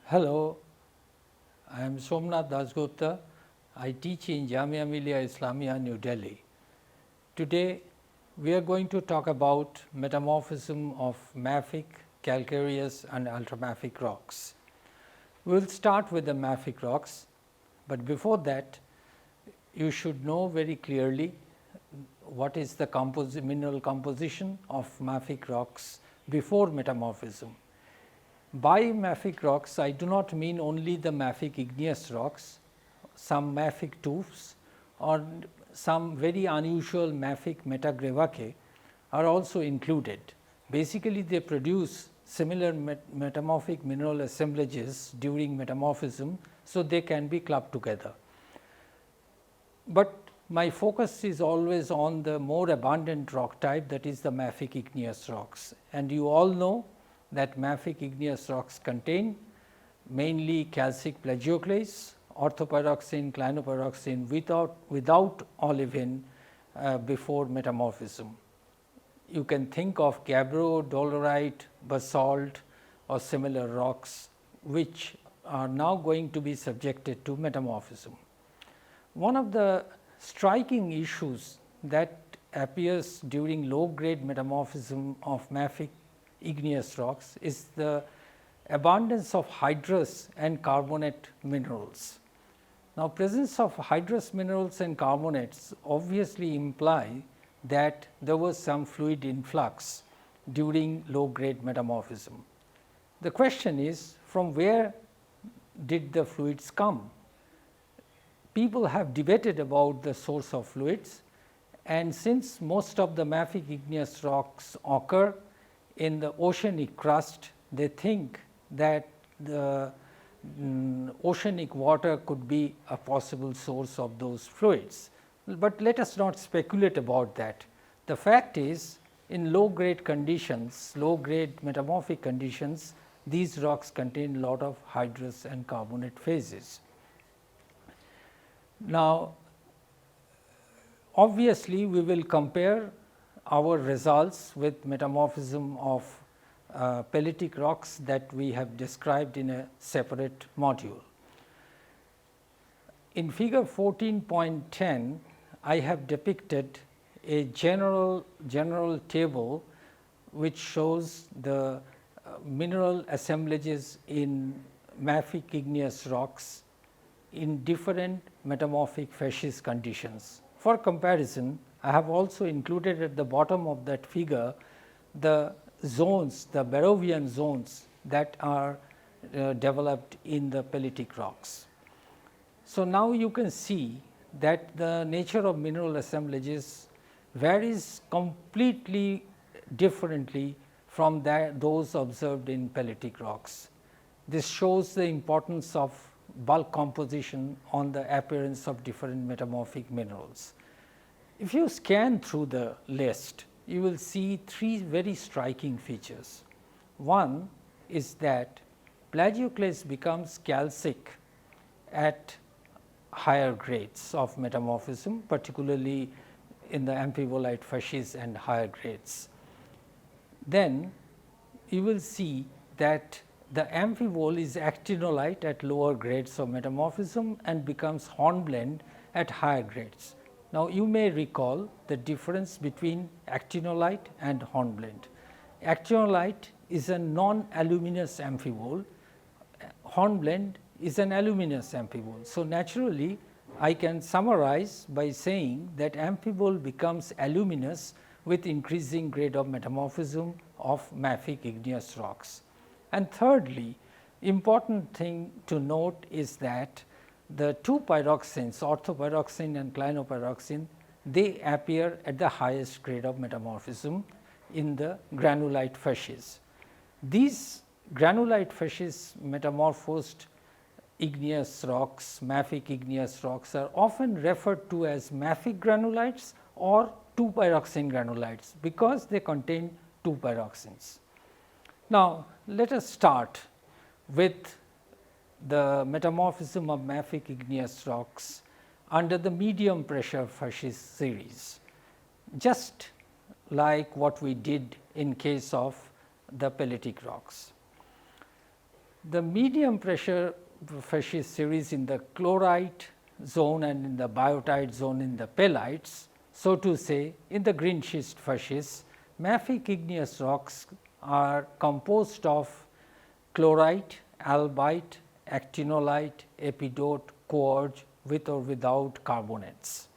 Hello, I am Somnath Dasgupta. I teach in Jamia Millia Islamia, New Delhi. Today, we are going to talk about metamorphism of mafic, calcareous and ultramafic rocks. We will start with the mafic rocks, but before that, you should know very clearly what is the mineral composition of mafic rocks before metamorphism. By mafic rocks, I do not mean only the mafic igneous rocks, some mafic tuffs or some very unusual mafic metagravaceae are also included. Basically, they produce similar metamorphic mineral assemblages during metamorphism, so they can be clubbed together. But my focus is always on the more abundant rock type, that is the mafic igneous rocks, and you all know that mafic igneous rocks contain mainly calcic plagioclase, orthopyroxene, clinopyroxene without olivine before metamorphism. You can think of gabbro, dolerite, basalt or similar rocks which are now going to be subjected to metamorphism. One of the striking issues that appears during low grade metamorphism of mafic igneous rocks is the abundance of hydrous and carbonate minerals. Now, presence of hydrous minerals and carbonates obviously imply that there was some fluid influx during low grade metamorphism. The question is, from where did the fluids come? People have debated about the source of fluids, and since most of the mafic igneous rocks occur in the oceanic crust, they think that the oceanic water could be a possible source of those fluids. But let us not speculate about that. The fact is, in low grade conditions, low grade metamorphic conditions, these rocks contain a lot of hydrous and carbonate phases. Now, obviously, we will compare our results with metamorphism of pellitic rocks that we have described in a separate module. In figure 14.10, I have depicted a general table which shows the mineral assemblages in mafic igneous rocks in different metamorphic facies conditions. For comparison, I have also included at the bottom of that figure the zones, the Barrovian zones that are developed in the pellitic rocks. So, now you can see that the nature of mineral assemblages varies completely differently from those observed in pellitic rocks. This shows the importance of bulk composition on the appearance of different metamorphic minerals. If you scan through the list, you will see three very striking features. One is that plagioclase becomes calcic at higher grades of metamorphism, particularly in the amphibolite facies and higher grades. Then you will see that the amphibole is actinolite at lower grades of metamorphism and becomes hornblende at higher grades. Now, you may recall the difference between actinolite and hornblende. Actinolite is a non-aluminous amphibole, hornblende is an aluminous amphibole. So, naturally, I can summarize by saying that amphibole becomes aluminous with increasing grade of metamorphism of mafic igneous rocks. And thirdly, important thing to note is that the two pyroxenes, orthopyroxene and clinopyroxene, they appear at the highest grade of metamorphism in the granulite facies. These granulite facies metamorphosed igneous rocks, mafic igneous rocks are often referred to as mafic granulites or 2-pyroxene granulites, because they contain 2 pyroxenes. Now, let us start with the metamorphism of mafic igneous rocks under the medium pressure facies series, just like what we did in case of the pellitic rocks. The medium pressure facies series in the chlorite zone and in the biotite zone in the pelites, so to say in the green schist facies, mafic igneous rocks are composed of chlorite, albite, actinolite, epidote, courge with or without carbonates.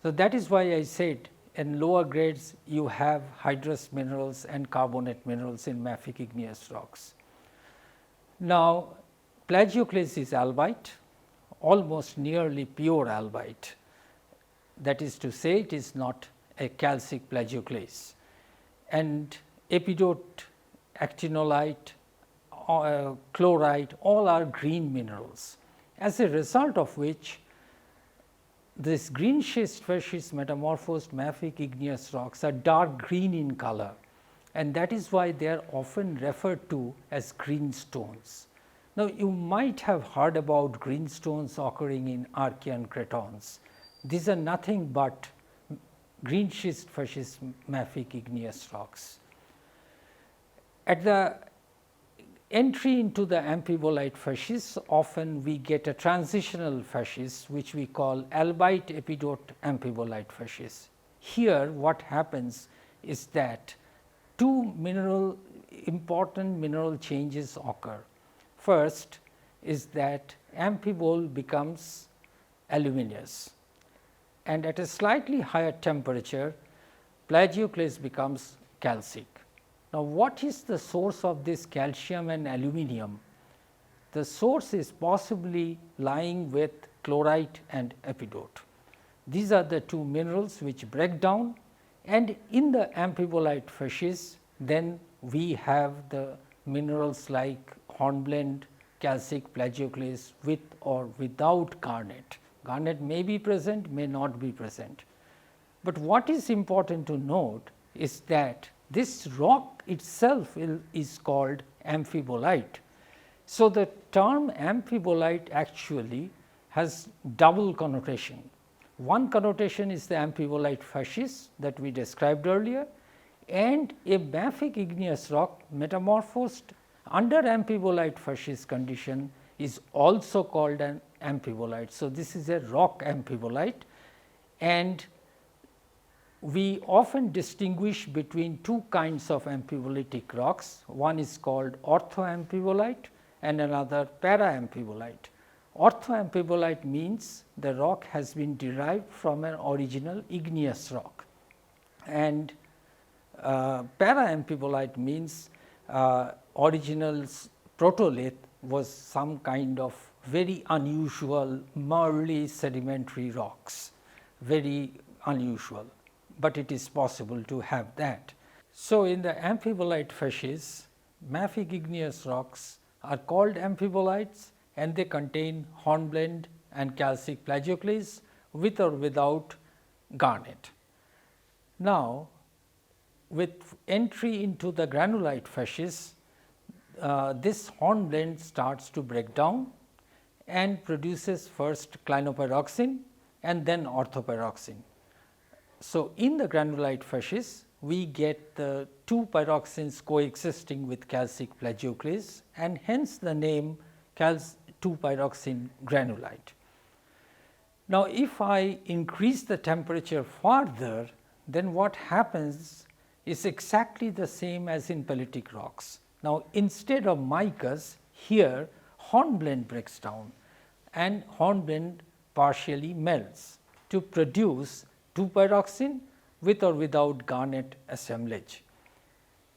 So, that is why I said in lower grades you have hydrous minerals and carbonate minerals in mafic igneous rocks. Now, plagioclase is albite, almost nearly pure albite, that is to say it is not a calcic plagioclase, and epidote, actinolite, chlorite all are green minerals, as a result of which this green schist facies metamorphosed mafic igneous rocks are dark green in color, and that is why they are often referred to as green stones. Now, you might have heard about green stones occurring in Archean cratons. These are nothing but green schist facies mafic igneous rocks. At the entry into the amphibolite facies, often we get a transitional facies which we call albite epidote amphibolite facies. Here what happens is that two important mineral changes occur. First is that amphibole becomes aluminous, and at a slightly higher temperature plagioclase becomes calcic. Now, what is the source of this calcium and aluminum? The source is possibly lying with chlorite and epidote. These are the two minerals which break down, and in the amphibolite facies then we have the minerals like hornblende, calcic plagioclase with or without garnet. Garnet may be present, may not be present. But what is important to note is that this rock itself is called amphibolite. So, the term amphibolite actually has double connotation. One connotation is the amphibolite facies that we described earlier, and a mafic igneous rock metamorphosed under amphibolite facies condition is also called an amphibolite. So, this is a rock amphibolite, and we often distinguish between two kinds of amphibolitic rocks. One is called orthoamphibolite and another paraamphibolight. Orthoamphibolite means the rock has been derived from an original igneous rock, and paraamphibolight means original protolith was some kind of very unusual marly sedimentary rocks, very unusual, but it is possible to have that. So, in the amphibolite facies, mafic igneous rocks are called amphibolites, and they contain hornblende and calcic plagioclase with or without garnet. Now, with entry into the granulite facies, this hornblende starts to break down and produces first clinopyroxene and then orthopyroxene. So, in the granulite facies, we get the two pyroxenes coexisting with calcic plagioclase, and hence the name 2-pyroxene granulite. Now, if I increase the temperature further, then what happens is exactly the same as in pelitic rocks. Now, instead of micas, here hornblende breaks down and hornblende partially melts to produce 2-pyroxene with or without garnet assemblage,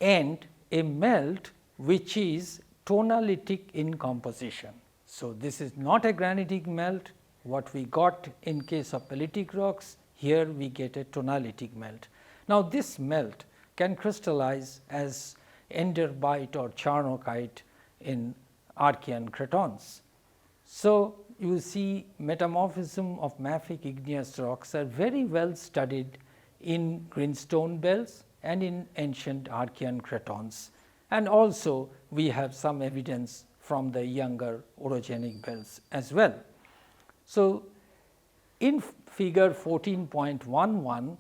and a melt which is tonalitic in composition. So, this is not a granitic melt, what we got in case of pelitic rocks, here we get a tonalitic melt. Now, this melt can crystallize as enderbite or charnockite in Archean cratons. So, you see metamorphism of mafic igneous rocks are very well studied in greenstone belts and in ancient Archean cratons, and also we have some evidence from the younger orogenic belts as well. So, in figure 14.11,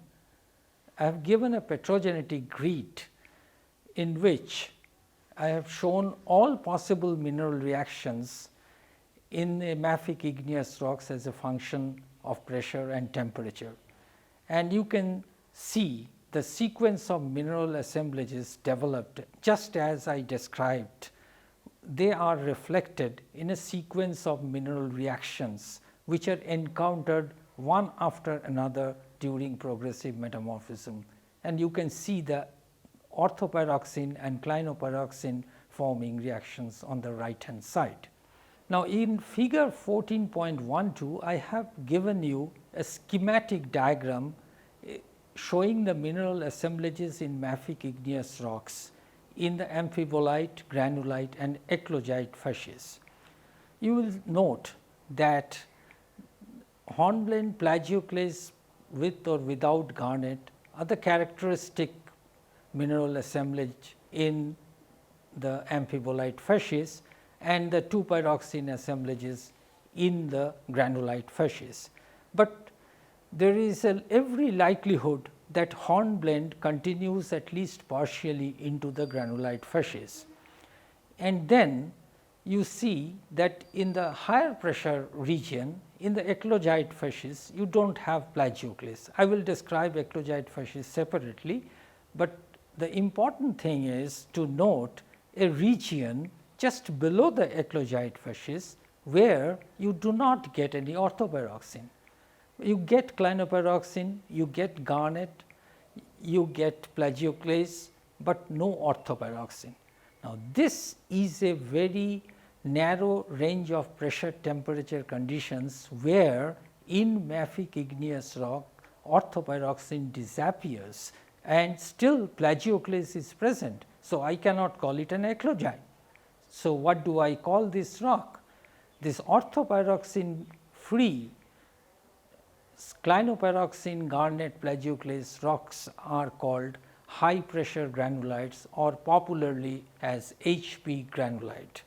I have given a petrogenetic grid in which I have shown all possible mineral reactions in a mafic igneous rocks as a function of pressure and temperature. And you can see the sequence of mineral assemblages developed just as I described. They are reflected in a sequence of mineral reactions which are encountered one after another during progressive metamorphism. And you can see the orthopyroxene and clinopyroxene forming reactions on the right hand side. Now, in figure 14.12, I have given you a schematic diagram showing the mineral assemblages in mafic igneous rocks in the amphibolite, granulite and eclogite facies. You will note that hornblende plagioclase with or without garnet are the characteristic mineral assemblage in the amphibolite facies and the 2-pyroxene assemblages in the granulite facies. But there is every likelihood that hornblende continues at least partially into the granulite facies. And then you see that in the higher pressure region in the eclogite facies you do not have plagioclase. I will describe eclogite facies separately, but the important thing is to note a region just below the eclogite facies where you do not get any orthopyroxene. You get clinopyroxene, you get garnet, you get plagioclase, but no orthopyroxene. Now, this is a very narrow range of pressure temperature conditions where in mafic igneous rock orthopyroxene disappears and still plagioclase is present. So, I cannot call it an eclogite. So, what do I call this rock? This orthopyroxene free clinopyroxene garnet plagioclase rocks are called high pressure granulites or popularly as HP granulite.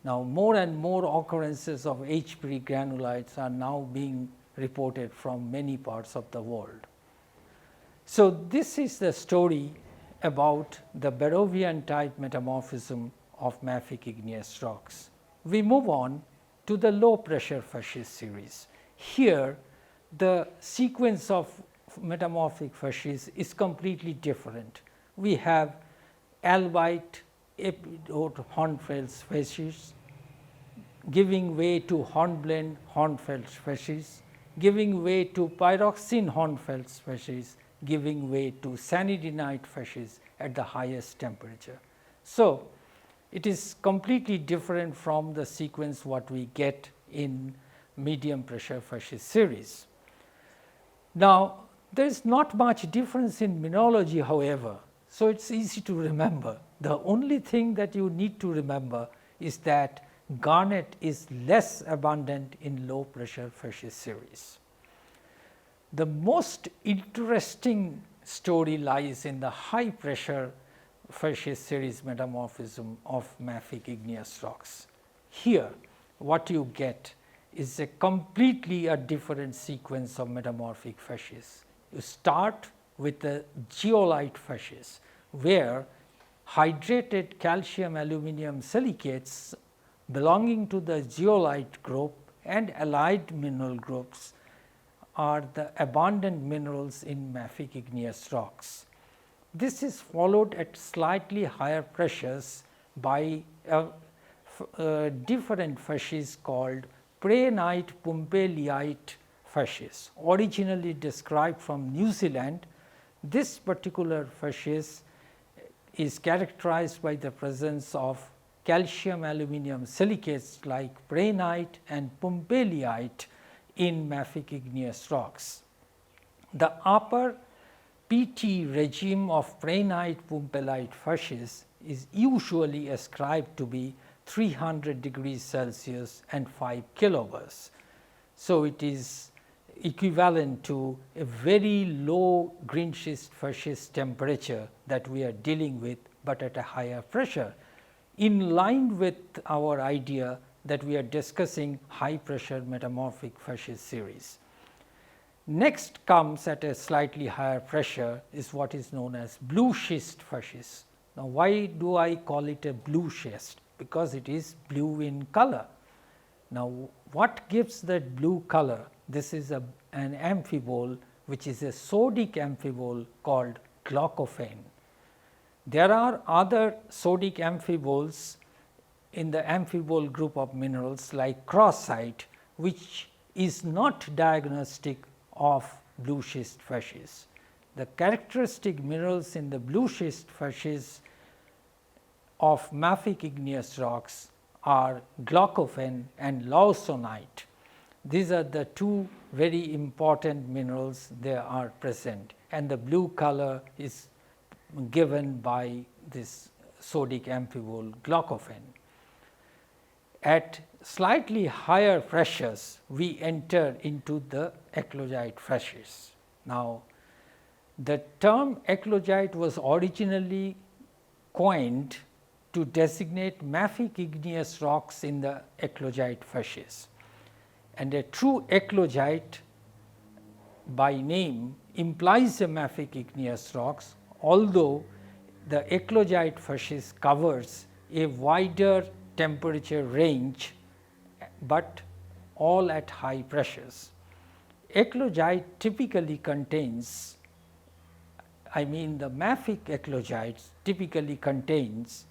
Now, more and more occurrences of HP granulites are now being reported from many parts of the world. So, this is the story about the Barrovian type metamorphism of mafic igneous rocks. We move on to the low pressure facies series. Here the sequence of metamorphic facies is completely different. We have albite epidote hornfels facies giving way to hornblende hornfels facies, giving way to pyroxene hornfels facies, giving way to sanidinite facies at the highest temperature. So, it is completely different from the sequence what we get in medium pressure facies series. Now, there is not much difference in mineralogy, however, so it is easy to remember. The only thing that you need to remember is that garnet is less abundant in low pressure facies series. The most interesting story lies in the high pressure facies series metamorphism of mafic igneous rocks. Here what you get is a completely a different sequence of metamorphic facies. You start with the zeolite facies where hydrated calcium aluminum silicates belonging to the zeolite group and allied mineral groups are the abundant minerals in mafic igneous rocks. This is followed at slightly higher pressures by different facies called prehnite pumpelliite facies, originally described from New Zealand. This particular facies is characterized by the presence of calcium aluminum silicates like prehnite and pumpelliite in mafic igneous rocks. The upper PT regime of prehnite pumpellite facies is usually ascribed to be 300 degrees Celsius and 5 kilobars. So, it is equivalent to a very low green schist facies temperature that we are dealing with, but at a higher pressure, in line with our idea that we are discussing high pressure metamorphic facies series. Next comes at a slightly higher pressure is what is known as blue schist facies. Now, why do I call it a blue schist? Because it is blue in color. Now, what gives that blue color? This is an amphibole, which is a sodic amphibole called glaucophane. There are other sodic amphiboles in the amphibole group of minerals like crossite, which is not diagnostic of blue schist facies. The characteristic minerals in the blue schist facies of mafic igneous rocks are glaucophane and lawsonite. These are the two very important minerals they are present, and the blue color is given by this sodic amphibole glaucophane. At slightly higher pressures, we enter into the eclogite facies. Now, the term eclogite was originally coined to designate mafic igneous rocks in the eclogite facies, and a true eclogite by name implies a mafic igneous rocks, although the eclogite facies covers a wider temperature range, but all at high pressures. Eclogite typically contains, the mafic eclogites typically contains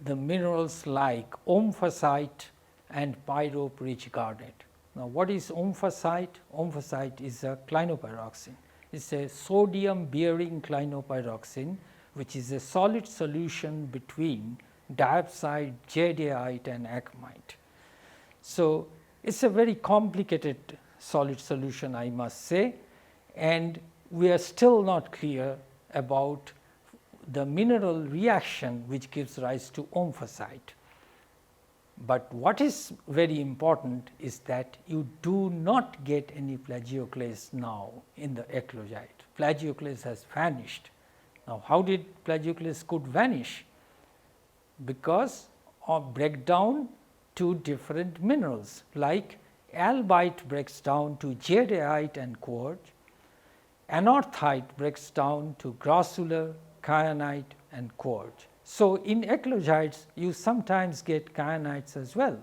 the minerals like omphacite and pyrope-rich garnet. Now, what is omphacite? Omphacite is a clinopyroxene. It is a sodium bearing clinopyroxene, which is a solid solution between diopside, jadeite and acmite. So, it is a very complicated solid solution, I must say, and we are still not clear about the mineral reaction which gives rise to omphacite. But what is very important is that you do not get any plagioclase now in the eclogite. Plagioclase has vanished. Now, how did plagioclase could vanish? Because of breakdown to different minerals, like albite breaks down to jadeite and quartz, anorthite breaks down to grossular, kyanite and quartz. So, in eclogites you sometimes get kyanites as well.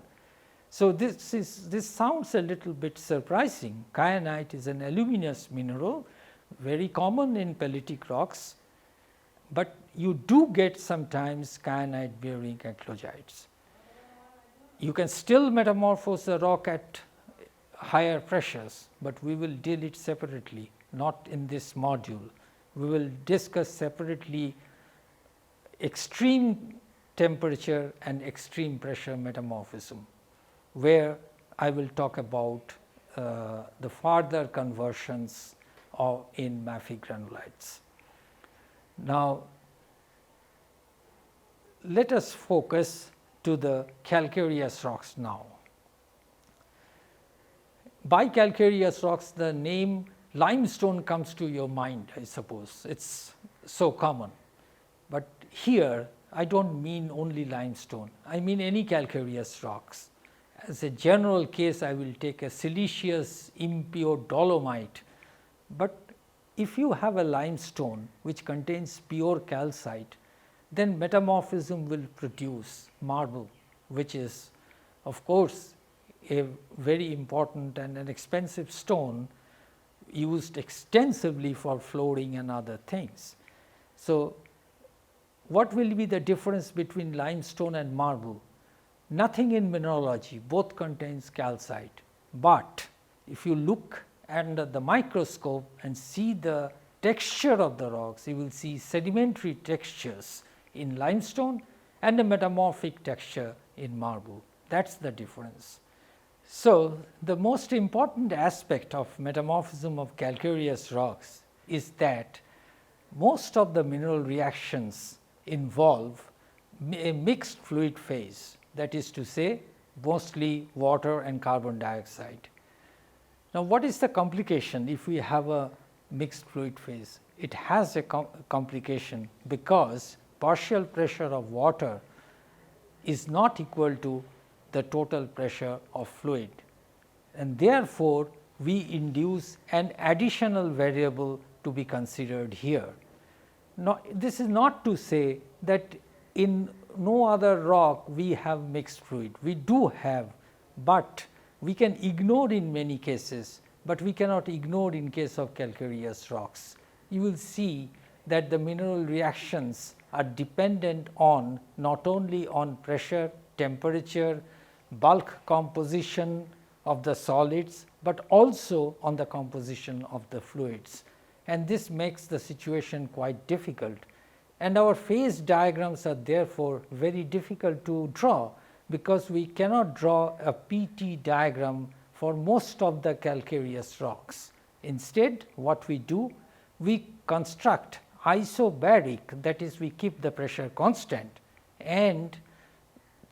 So, this sounds a little bit surprising. Kyanite is an aluminous mineral, very common in pellitic rocks, but you do get sometimes kyanite bearing eclogites. You can still metamorphose a rock at higher pressures, but we will deal it separately, not in this module. We will discuss separately extreme temperature and extreme pressure metamorphism, where I will talk about the further conversions in Mafic granulites. Now, let us focus to the calcareous rocks now. By calcareous rocks, the name limestone comes to your mind, I suppose. It is so common, but here I do not mean only limestone, I mean any calcareous rocks. As a general case, I will take a siliceous impure dolomite, but if you have a limestone which contains pure calcite, then metamorphism will produce marble, which is of course a very important and an expensive stone used extensively for flooring and other things. So, what will be the difference between limestone and marble? Nothing in mineralogy, both contains calcite, but if you look under the microscope and see the texture of the rocks, you will see sedimentary textures in limestone and a metamorphic texture in marble. That is the difference. So, the most important aspect of metamorphism of calcareous rocks is that most of the mineral reactions involve a mixed fluid phase, that is to say mostly water and carbon dioxide. Now, what is the complication if we have a mixed fluid phase? It has a complication because partial pressure of water is not equal to the total pressure of fluid, and therefore, we induce an additional variable to be considered here. this is not to say that in no other rock we have mixed fluid. We do have, but we can ignore in many cases, but we cannot ignore in case of calcareous rocks. You will see that the mineral reactions are dependent on not only on pressure, temperature, bulk composition of the solids, but also on the composition of the fluids, and this makes the situation quite difficult. And our phase diagrams are therefore very difficult to draw, because we cannot draw a PT diagram for most of the calcareous rocks. Instead, what we do, we construct isobaric, that is, we keep the pressure constant and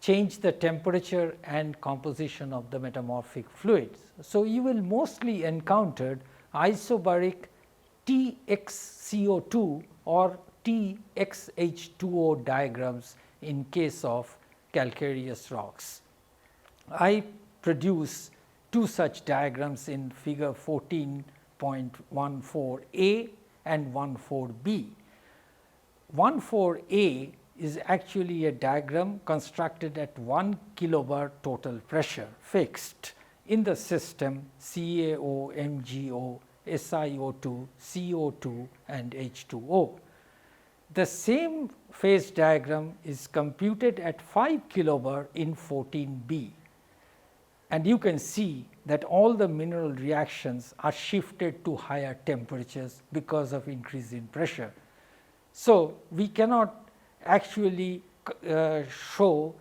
change the temperature and composition of the metamorphic fluids. So, you will mostly encounter isobaric TXCO2 or TXH2O diagrams in case of calcareous rocks. I produce two such diagrams in figure 14.14a and 14b. 14a is actually a diagram constructed at 1 kilobar total pressure fixed in the system CaO, MgO, SiO2, CO2 and H2O. The same phase diagram is computed at 5 kilobar in 14b, and you can see that all the mineral reactions are shifted to higher temperatures because of increase in pressure. So, we cannot actually show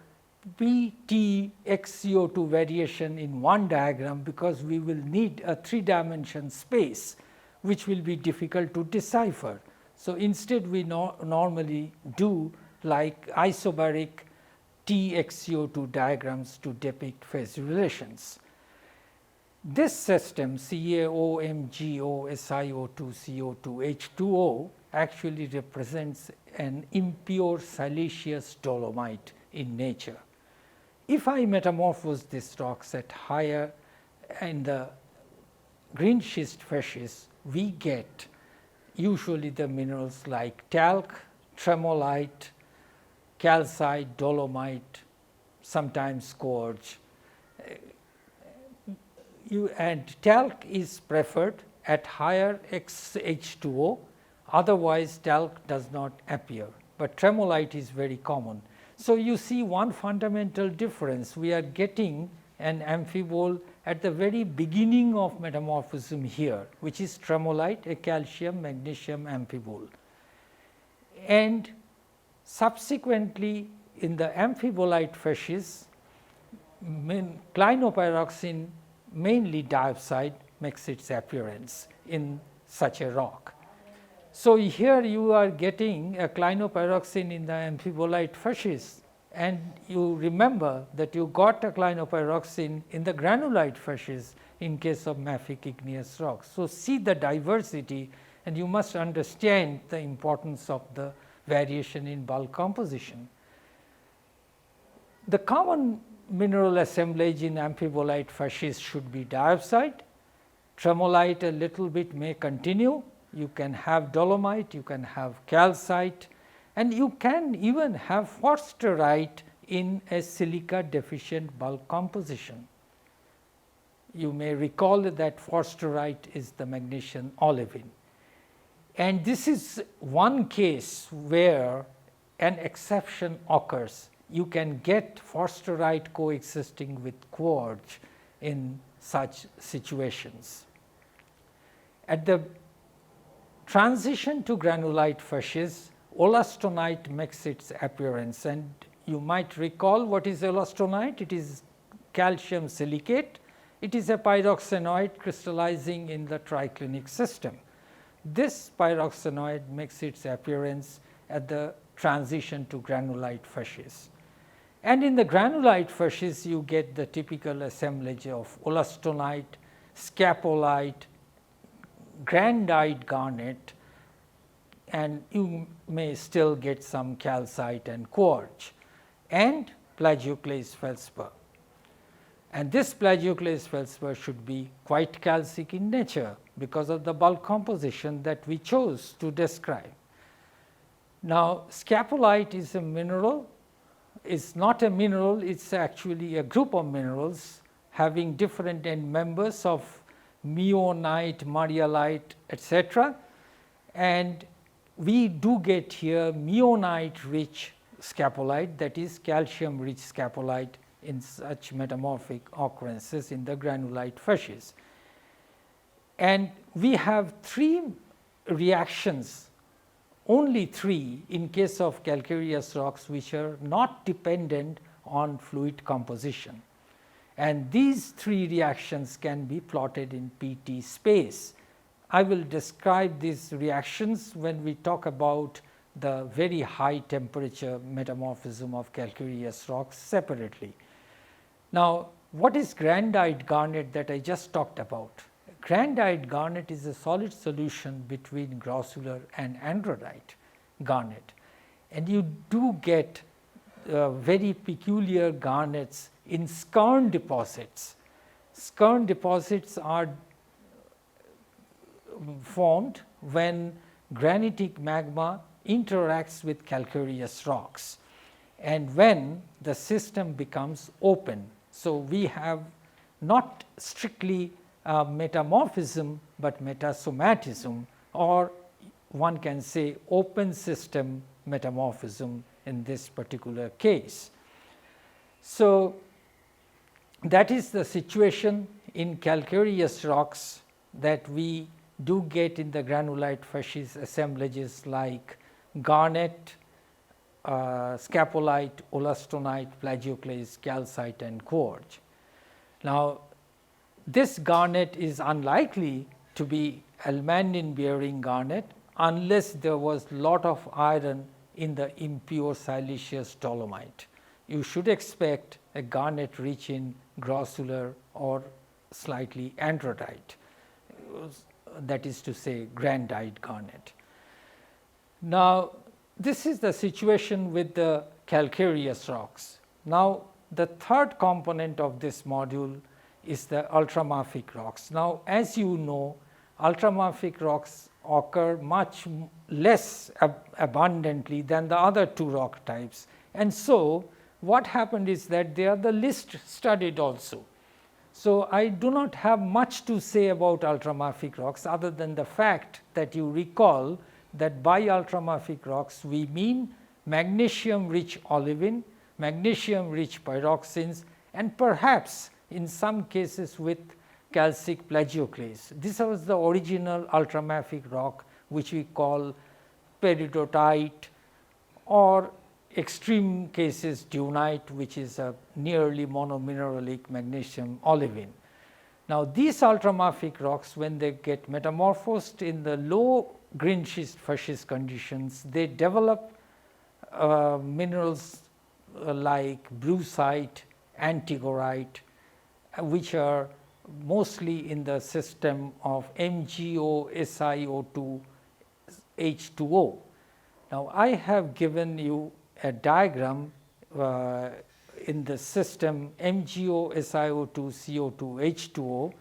PT XCO2 variation in one diagram, because we will need a 3-dimension space, which will be difficult to decipher. So, instead we normally do like isobaric TXCO2 diagrams to depict phase relations. This system CaO, MgO, SiO2, CO2, H2O actually represents an impure siliceous dolomite in nature. If I metamorphose these rocks at higher in the green schist facies, we get usually the minerals like talc, tremolite, calcite, dolomite, sometimes quartz. And talc is preferred at higher H2O, otherwise talc does not appear, but tremolite is very common. So, you see one fundamental difference, we are getting an amphibole at the very beginning of metamorphism here, which is tremolite, a calcium magnesium amphibole, and subsequently in the amphibolite facies, clinopyroxene, mainly diopside, makes its appearance in such a rock. So, here you are getting a clinopyroxene in the amphibolite facies, and you remember that you got a clinopyroxene in the granulite facies in case of mafic igneous rocks. So, see the diversity, and you must understand the importance of the variation in bulk composition. The common mineral assemblage in amphibolite facies should be diopside, tremolite a little bit may continue, you can have dolomite, you can have calcite, and you can even have forsterite in a silica deficient bulk composition. You may recall that forsterite is the magnesian olivine, and this is one case where an exception occurs. You can get forsterite coexisting with quartz in such situations. At the transition to granulite facies, elastonite makes its appearance, and you might recall what is elastonite. It is calcium silicate. It is a pyroxenoid crystallizing in the triclinic system. This pyroxenoid makes its appearance at the transition to granulite facies. And in the granulite facies, you get the typical assemblage of elastonite, scapolite, grandite garnet, and you may still get some calcite and quartz, and plagioclase feldspar. And this plagioclase feldspar should be quite calcic in nature because of the bulk composition that we chose to describe. Now, scapolite is a mineral, is not a mineral, it is actually a group of minerals having different end members of meonite, marialite, etc. And we do get here meonite rich scapolite, that is calcium rich scapolite in such metamorphic occurrences in the granulite fascies. And we have 3 reactions, only 3 in case of calcareous rocks, which are not dependent on fluid composition. And these 3 reactions can be plotted in PT space. I will describe these reactions when we talk about the very high temperature metamorphism of calcareous rocks separately. Now, what is grandite garnet that I just talked about? Grandite garnet is a solid solution between grossular and andradite garnet, and you do get very peculiar garnets in skarn deposits. Skarn deposits are formed when granitic magma interacts with calcareous rocks and when the system becomes open. So, we have not strictly metamorphism, but metasomatism, or one can say open system metamorphism in this particular case. So, that is the situation in calcareous rocks that we do get in the granulite fascies assemblages like garnet, scapolite, olastonite, plagioclase, calcite and quartz. Now, this garnet is unlikely to be almanin bearing garnet unless there was lot of iron in the impure siliceous dolomite. You should expect a garnet rich in grossular or slightly andradite, that is to say grandite garnet. Now, this is the situation with the calcareous rocks. Now, the third component of this module is the ultramafic rocks. Now, as you know, ultramafic rocks occur much less abundantly than the other 2 rock types. And so, what happened is that they are the least studied also. So, I do not have much to say about ultramafic rocks other than the fact that you recall that by ultramafic rocks we mean magnesium rich olivine, magnesium rich pyroxenes, and perhaps in some cases with calcic plagioclase. This was the original ultramafic rock which we call peridotite, or extreme cases dunite, which is a nearly monomineralic magnesium olivine. Now, these ultramafic rocks, when they get metamorphosed in the low green schist fascies conditions, they develop minerals like brucite, antigorite, which are mostly in the system of MgO-SiO2 H2O. Now, I have given you a diagram in the system MgO-SiO2 CO2 H2O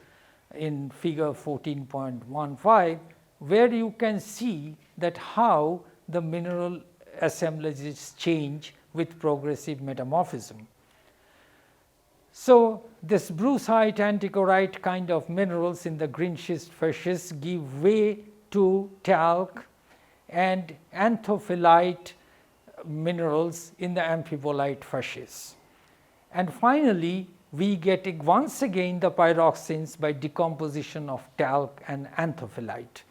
in figure 14.15, where you can see that how the mineral assemblages change with progressive metamorphism. So, this brucite, anticorite kind of minerals in the green schist fascies give way to talc and anthophyllite minerals in the amphibolite fascies. And finally, we get once again the pyroxenes by decomposition of talc and anthophyllite.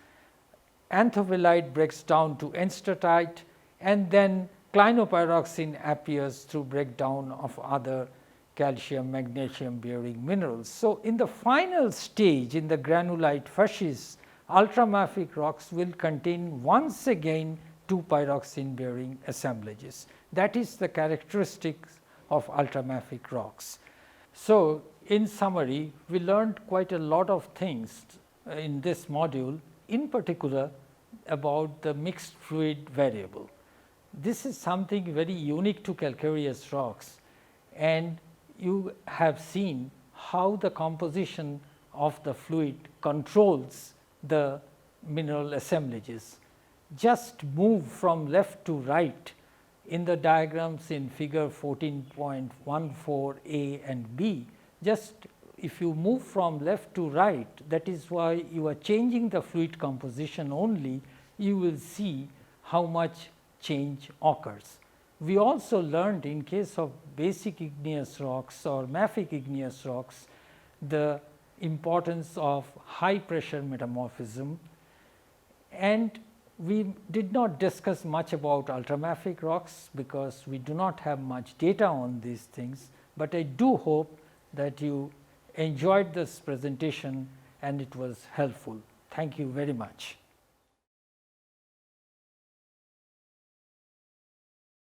Anthophyllite breaks down to enstatite, and then clinopyroxene appears through breakdown of other calcium, magnesium bearing minerals. So, in the final stage in the granulite fascies, ultramafic rocks will contain once again 2 pyroxene bearing assemblages. That is the characteristics of ultramafic rocks. So, in summary, we learned quite a lot of things in this module, in particular about the mixed fluid variable. This is something very unique to calcareous rocks, and you have seen how the composition of the fluid controls the mineral assemblages. just move from left to right in the diagrams in figure 14.14 A and B, just if you move from left to right, that is why you are changing the fluid composition only, you will see how much change occurs. We also learned in case of basic igneous rocks or mafic igneous rocks, the importance of high pressure metamorphism, and we did not discuss much about ultramafic rocks because we do not have much data on these things, but I do hope that you enjoyed this presentation and it was helpful. Thank you very much.